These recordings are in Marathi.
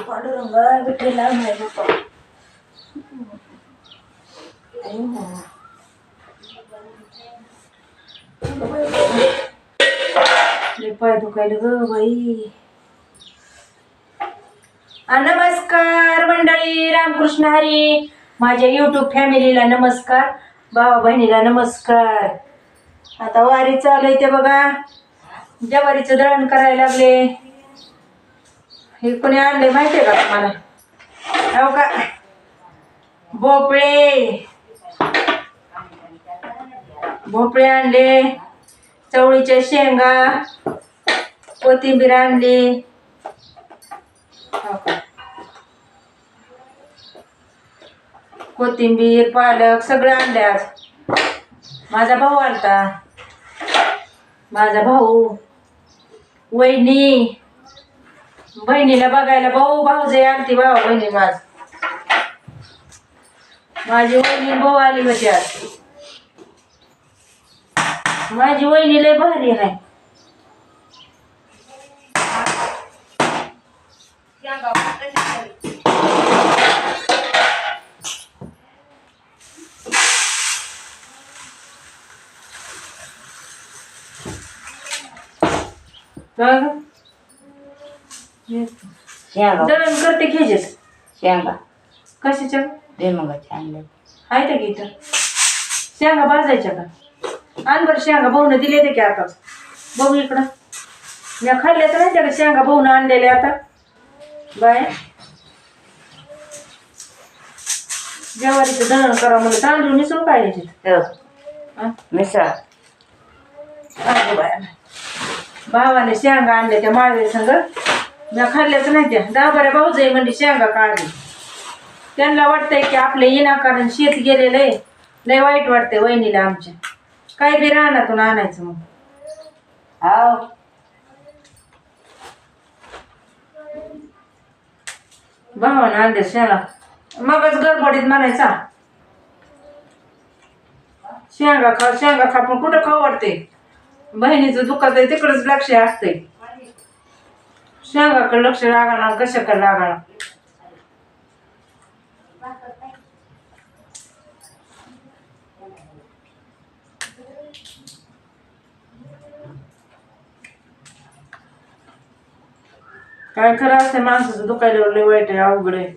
पांडुरंग विठ्ठला नाही बाप्पा. पाय दुखायला ग बाई. नमस्कार मंडळी, रामकृष्ण हरी. माझ्या युट्यूब फॅमिलीला नमस्कार, भावा बहिणीला नमस्कार. आता वारी चालू आहे ते बघा, ज्वारीचं दळण करायला लागले. हे कोणी आणले माहितीये का तुम्हाला? हो का, भोपळे आणले, चवळीच्या शेंगा, कोथिंबीर आणली. हो का, कोथिंबीर पालक सगळं आणले आज. माझा भाऊ आलता, माझा भाऊ, वहिनी, बहिणीला बघायला भाऊजे आलती. भावा बहिणी माझी वहिनी भाऊ आली होती आज. माझी वहिनी लय भारी आहे. दळण करते घ्यायचेस शेंगा कशाच्या? भुईमुगाच्या आणल्या आहे त्या की तर शेंगा भाजायच्या का? आण बरं शेंगा, भाऊन दिले ते की आता. बघू इकडं, मी खाल्ल्या तर नाही त्या शेंगा भाऊन आणलेले आता. बाय ज्वारीचं दळण करा म्हणून तांदूळ मिसळून काय यायचे मिसळ. भावाने शेंगा आणल्या त्या माळवे संग, मी खाल्ल्याच नाही त्या. दाबाऱ्या भाऊजाई म्हणजे शेंगा काढली. त्यांना वाटतंय की आपले विनाकारण शेत गेलेलं आहे, लय वाईट वाटतंय वहिनीला आमच्या. काय बी रानातून आणायचं मग. हाव भावाने आणले शेंगा, मगच गडबडीत म्हणायचा शेंगा खा शेंगा खा, पण कुठं खाऊ वाटते. बहिणीचं दुखत आहे तिकडंच लक्ष असतंय, शेंगाकडे लक्ष लागाना कशाकडे लागाना. काय खरं असते माणसाचं दुखायला लय वाईट आहे, अवघड आहे.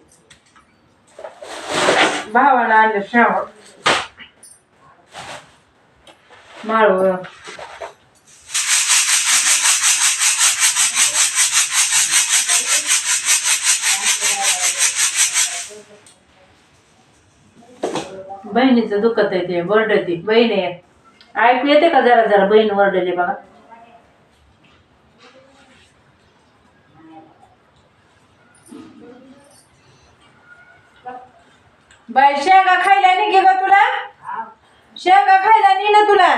भावानं आणले शेंगा माळव. बहिणीचं दुखत आहे ते, वरडते बहीण आहे. ऐकू येते का जरा जरा बहीण वरडले बघा. बाई शेंगा खायला निघे का तुला? शेंगा खायला नी ना तुला?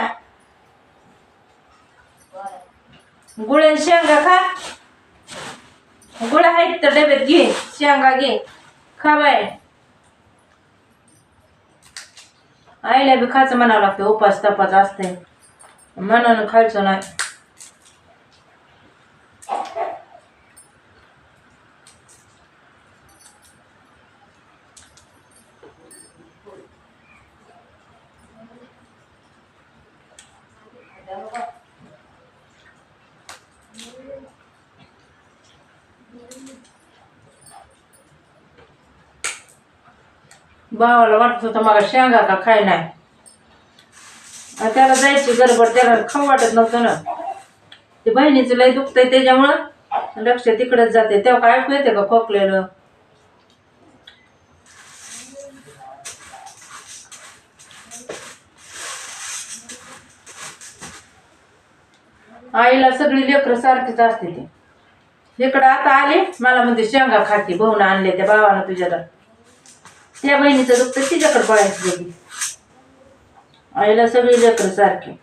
गुळ शेंगा खा, गुळ आहेत तर डब्यात घे, शेंगा घे खा बाय. आईला बी खायचं म्हणावं लागतं, उपास तपास असते मनानं खायचं नाही. भावाला वाटत होतं मला शेंगा का खाय नाही, त्याला जायची गडबड, त्याला खाऊ वाटत नव्हतं ना. ते बहिणीचं लय दुखतंय त्याच्यामुळं लक्ष तिकडेच जाते. तेव्हा काय ऐकू येते का खोकलेलं? आईला सगळी लेकरं सारखीच असते. ते इकडं आता आले मला म्हणते शेंगा खाते, भाऊन आणले त्या भावानं तुझ्याला. त्या बहिणीचं दुखतं तिच्याकडे पळायचं गेली. आईला सगळी लेकरं सारखी.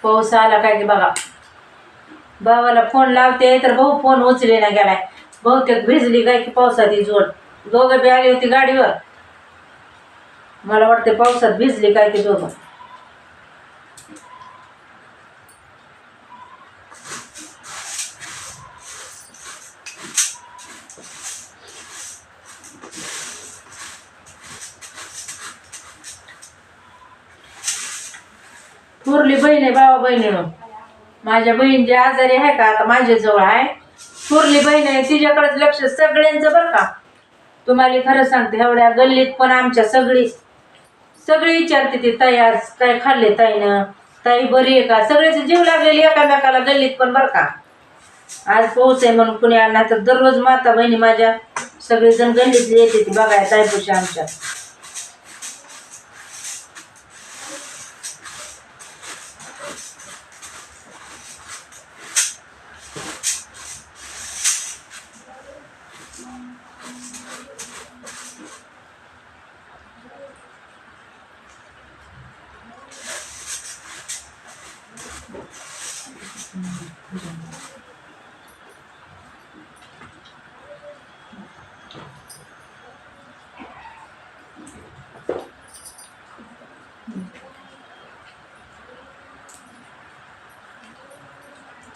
पाऊस आला काय की बघा. भावाला फोन लावते तर भाऊ फोन उचले ना गेलाय. बहुतेक भिजली काय की पावसात ही जोड. दोघं बी आली होती गाडीवर. मला वाटते पावसात भिजली काय की दोघं. थोरली बहीण आहे भावा बहिणीनं. माझ्या बहीण जी आजारी आहे का आता माझ्याजवळ आहे. थोरली बहीण आहे तिच्याकडेच लक्ष सगळ्यांचं बरं का. तुम्हाला खरं सांगते एवढ्या गल्लीत पण आमच्या सगळी विचारते ती ताई आज काय खाल्ले ताईनं, ताई बरी आहे का. सगळ्याची जीव लागलेली एकामेकाला गल्लीत पण बरं का. आज पाऊस आहे म्हणून कुणी आला तर दररोज माता बहिणी माझ्या सगळेजण गल्लीतली येते ती बघाय ताईपुशी आमच्या.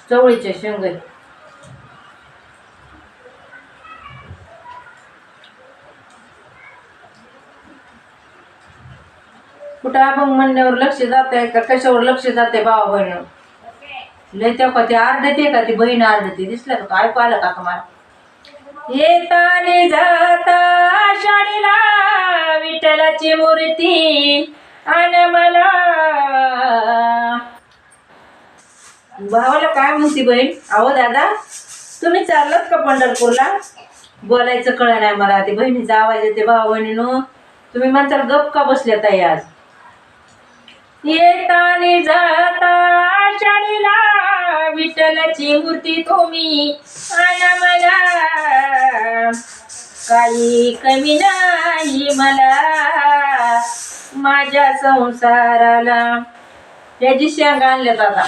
चवळीचे शेंगे कुठं अभंग म्हणण्यावर लक्ष जात आहे का कशावर लक्ष जाते भावा बहिण. लय तेव्हा ती आरडते का ती बहीण आरडते दिसलं का ऐकू आलं का तुम्हाला. येताने जाता आषाढीला विठ्ठलाची मूर्ती आण मला. भावाला काय म्हणती बहीण. अहो दादा तुम्ही चाललात का पंढरपूरला. बोलायचं कळ नाही मला. ती बहिणीचा आवाज येते भावा बहिणीनो. तुम्ही म्हणताल गप का बसल्या ताई आज. येताने जाता आषाढीला विठ्ठलाची मूर्ती तुम्ही आण मला. काही कमी नाही मला माझ्या संसाराला. त्याची शेंगा आणल्यात आता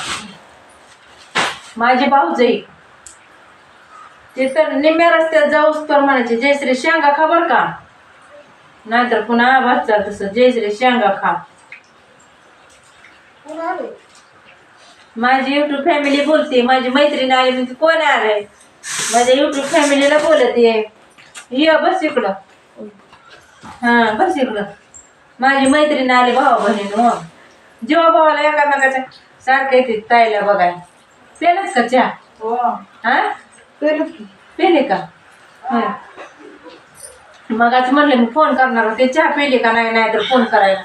माझी भाऊजाई. ते तर निम्म्या रस्त्यात जाऊस तर म्हणायचे जयश्री शेंगा खा बर का. नाहीतर पुन्हा भाजचा तसं जयश्री शेंगा खा. माझी युट्यूब फॅमिली बोलते. माझी मैत्रीण आली म्हणते कोण आलंय. माझ्या युट्यूब फॅमिलीला बोलते ये बस इकडं. हा बस इकडं. माझी मैत्रीण आली भावा बहिणीनं. जेव्हा भावाला एकामेकाच्या सारखं येते ताईला बघाय. पेलच का चहा. हा पेले का. मग आज म्हणलं मी फोन करणार होते चहा पेले का नाही. नाही तर फोन करायला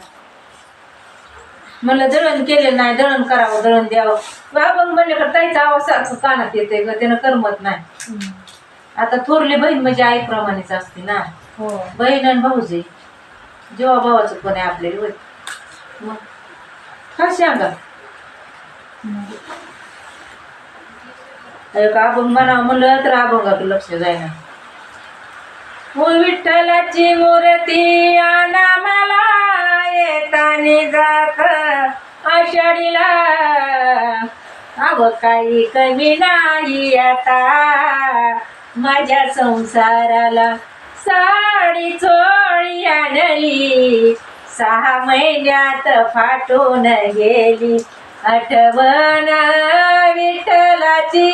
म्हणलं दळण केले नाही दळण करावं दळण द्यावं. बाबा म्हणले का ताईचा आवाज सारखं कानात येते ग त्यानं करमत नाही. आता थोरली बहीण म्हणजे आईप्रमाणेच असते ना. बहीण आणि भाऊजी जेव्हा भावाचं पण आहे आपल्याला होय. मग का सांगा अभंग म्हणावं म्हणलं तर अभंगात लक्ष जाईना. हो विठ्ठलाची मूर्ती आणा मला येताने जात आषाढीला. अव काही कमी नाही आता माझ्या संसाराला. साडी चोळी आणली 6 महिन्यात फाटून गेली. आठवण विठ्ठलाची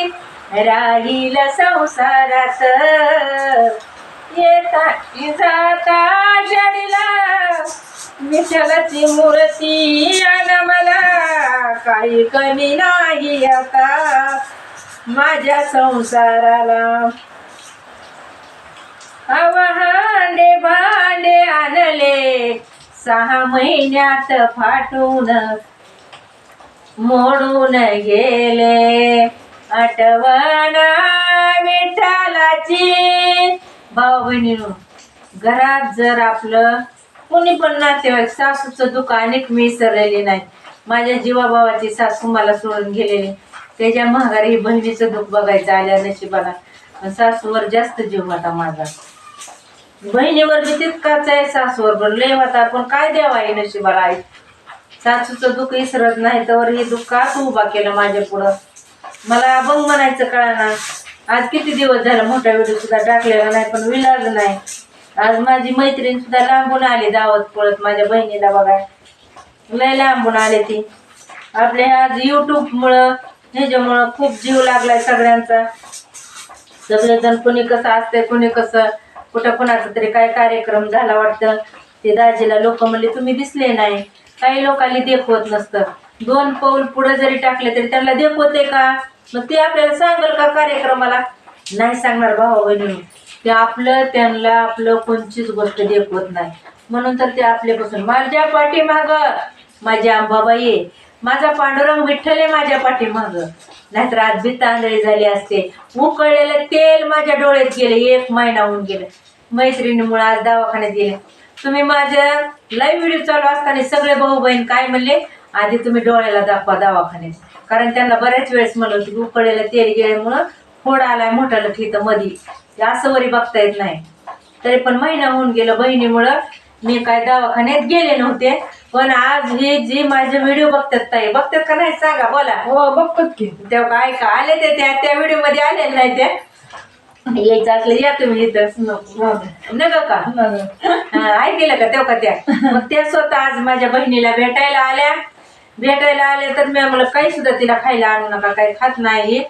राहील संसारात. येता जाता आषाढीला विठ्ठलाची मूर्ती आण मला. काही कमी नाही आता माझ्या संसाराला. हांडे भांडे आणले 6 महिन्यात फाटून मोडून गेले. आठवण विठ्ठलाची. भाऊ बहिणीनो घरात जर आपलं कोणी पण नातेवाईक सासूचं दुकान एक मी विसरलेली नाही. माझ्या जीवाभावाची सासू मला सोडून गेलेली. त्याच्या महागारी बहिणीचं दुःख बघायचं आल्या नशिबाला. सासूवर जास्त जीव होता माझा. बहिणीवर बी तितकाच आहे सासूवर पण लय होता. पण काय द्यावा आहे नशिबाला. आई सासूचं दुःख विसरत नाही तर हे दुःख का तू उभा केलं माझ्या पुढं. मला बंग म्हणायचं कळना. आज किती दिवस झाला मोठा व्हिडिओ सुद्धा टाकलेला नाही, पण विलाज नाही. आज माझी मैत्रीण सुद्धा लांबून आली दावत पळत माझ्या बहिणीला बघाय. लय लांबून आले ती. आपल्या आज युट्यूबमुळं ह्याच्यामुळं खूप जीव लागलाय सगळ्यांचा. सगळेजण कोणी कसं असतंय, कोणी कसं कुठं कोणाचा तरी काय कार्यक्रम झाला वाटतं ते दाजीला लोक म्हणले तुम्ही दिसले नाही. काही लोकांनी देखवत नसतं. 2 पाऊल पुढे जरी टाकले तरी त्यांना देखवते का? मग ते आपल्याला सांगल का कार्यक्रमाला? नाही सांगणार भाऊ बहिणी. ते आपलं त्यांना आपलं कोणतीच गोष्ट देखवत नाही. म्हणून तर ते आपल्यापासून माझ्या पाठीमाग माझी अंबाबाई, माझा पांडुरंग विठ्ठल आहे माझ्या पाठीमाग. नाहीतर आज बी तांदळी झाली असते. उकळलेलं तेल माझ्या डोळ्यात गेले. 1 महिना होऊन गेले. मैत्रिणीमुळे आज दवाखान्यात गेले. तुम्ही माझ्या लाईव्ह व्हिडिओ चालू असताना सगळे भाऊ बहीण काय म्हणले, आधी तुम्ही डोळ्याला दाखवा दवाखान्यात. कारण त्यांना बऱ्याच वेळेस म्हणलं होतं की उकळलेलं तेल गेल्यामुळं फोड आलाय मोठ्याला ठित मधी, असं वरी बघता येत नाही. तरी पण महिना होऊन गेलं बहिणीमुळं मी काय दवाखान्यात गेले नव्हते. पण आज हे जे माझे व्हिडिओ बघतात ताई, बघतात का नाही सांगा बोला. हो बघतात की. तेव्हा काय का आले ते त्या व्हिडिओ मध्ये आले नाही त्या. यायचं असलं या तुम्ही इथं नका का ऐकलं का तेव्हा त्या. मग त्या स्वतः आज माझ्या बहिणीला भेटायला आल्या तर मी म्हणलं काही सुद्धा तिला खायला आणू नका, काही खात नाही.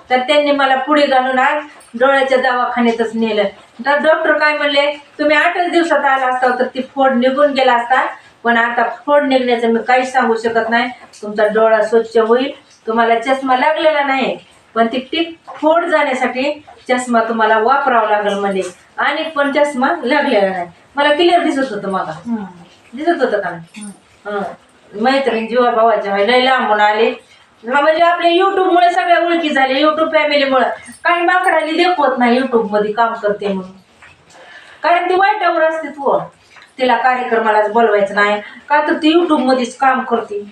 तर त्यांनी मला पुढे घालून आज डोळ्याच्या दवाखान्यातच नेलं. तर डॉक्टर काय म्हणले, तुम्ही 8च दिवसात आला असता तर ती फोड निघून गेला असता. पण आता फोड निघण्याचं मी काहीच सांगू शकत नाही. तुमचा डोळा स्वच्छ होईल. तुम्हाला चष्मा लागलेला नाही, पण ती फोड जाण्यासाठी चष्मा तुम्हाला वापरावा लागेल म्हणजे. आणि पण चष्मा लागलेला नाही. मला क्लिअर दिसत होतं. मला दिसत होतं का? मैत्रीण जीवा भावाच्या लय लांबून आले. म्हणजे आपल्या युट्यूबमुळे सगळ्या ओळखी झाल्या. युट्यूब फॅमिलीमुळे. काही माकडाली देखवत नाही युट्यूब मध्ये काम करते म्हणून. कारण ती वाईटावर असते. तू तिला कार्यक्रमालाच बोलवायचं नाही का, तर ती युट्यूब मध्येच काम करते.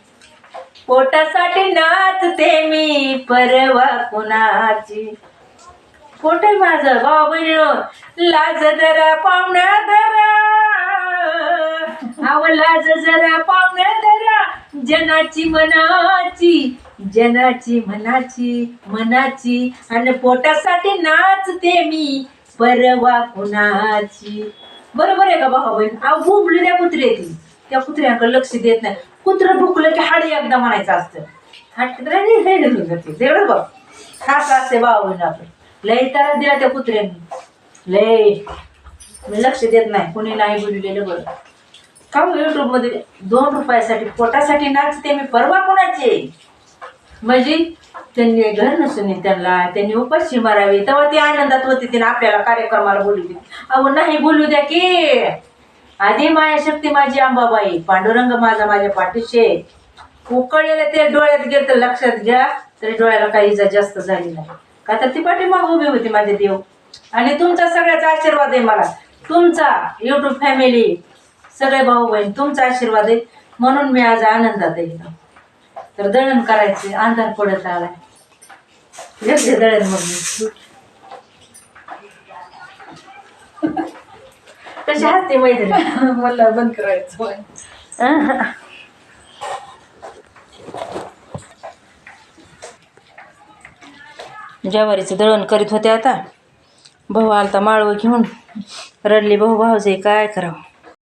पोटासाठी नाचते मी परवा कुणाची. पोट आहे माझं भावा बहिणीनं. लाज जरा पाहुण्या धरा, अव लाज जरा पाहुण्या धरा. जनाची मनाची आणि पोटासाठी नाचते मी परवा कुणाची. बरोबर आहे का भावा बहीण? अहो भुंबली त्या कुत्रे ती. त्या कुत्र्याकडे लक्ष देत नाही. कुत्रं भुकलं की हाडी एकदा म्हणायचं असतं. तेवढं बघ खास असते भावा बहीण. आपण लय त्रास दिला त्या कुत्र्यांनी. लय मी लक्ष देत नाही. कोणी नाही बोललेलं बरं का? युट्यूब मध्ये 2 रुपयासाठी पोटासाठी नाचते मी परवा कोणाची. म्हणजे त्यांनी घर नसून त्यांनी उपाशी मारावी तेव्हा ती आनंदात होती. तिने आपल्याला कार्यक्रमाला बोलू. अहो नाही बोलू द्या की. आधी मायाशक्ती माझी अंबाबाई, पांडुरंग माझ्या पाठीशी. उकळलेलं ते डोळ्यात गेलं तर लक्षात घ्या, तरी डोळ्याला काही इजा जास्त झाली नाही. का तर ती पाठीमाग उभी होती माझे देव. आणि तुमचा सगळ्याचा आशीर्वाद आहे मला. तुमचा युट्यूब फॅमिली सगळे भाऊ बहीण तुमचा आशीर्वाद आहे. म्हणून मी आज आनंदात आहे. तर दळण करायचे अंधार पडत आलाय. घेतले दळण मग मी. कशी हसते मैत्रीण. मला बंद करायचं. ज्वारीचं दळण करीत होते. आता भाऊ आलता माळव घेऊन. रडली भाऊ भाऊजे काय करावं.